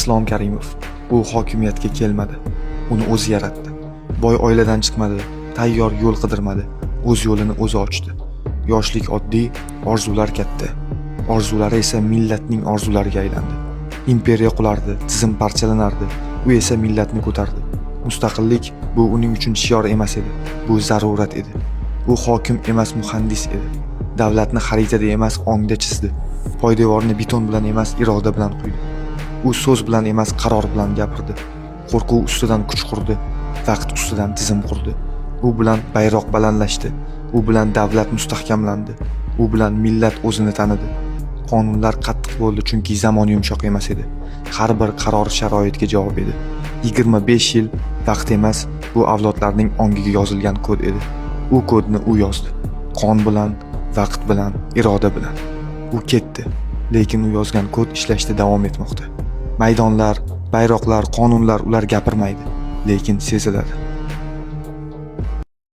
Islom Karimov. U hokimiyatga kelmadi. Uni o'zi yaratdi. Boy oiladan chiqmadi, tayyor yo'l qidirmadi. O'z yo'lini o'zi ochdi. Yoshlik oddiy, orzular katta. Orzulari esa millatning orzulariga aylandi. Imperiya qulardi, tizim parchalanardi. U esa millatni ko'tardi. Mustaqillik bu uning uchun shior emas edi. Bu zarurat edi. U hokim emas, muhandis edi. Davlatni xaritada emas, ongda chizdi. Poydevorni beton bilan emas, iroda bilan quydi. U so'z bilan emas, qaror bilan gapirdi. Qo'rquv ustidan kuch qurdi, vaqt ustidan tizim qurdi. U bilan bayroq balandlashdi. U bilan davlat mustahkamlandi. U bilan millat o'zini tanidi. Qonunlar qattiq bo'ldi chunki zamon yumshoq emas edi. Har bir qaror sharoitga javob edi. 25 yil vaqt emas, bu avlodlarning ongiga yozilgan kod edi. U kodni u yozdi. Qon bilan, vaqt bilan, iroda bilan. U ketdi, lekin u yozgan kod ishlashda davom etmoqda. Maydonlar, bayroqlar, qonunlar ular gapirmaydi, lekin seziladi.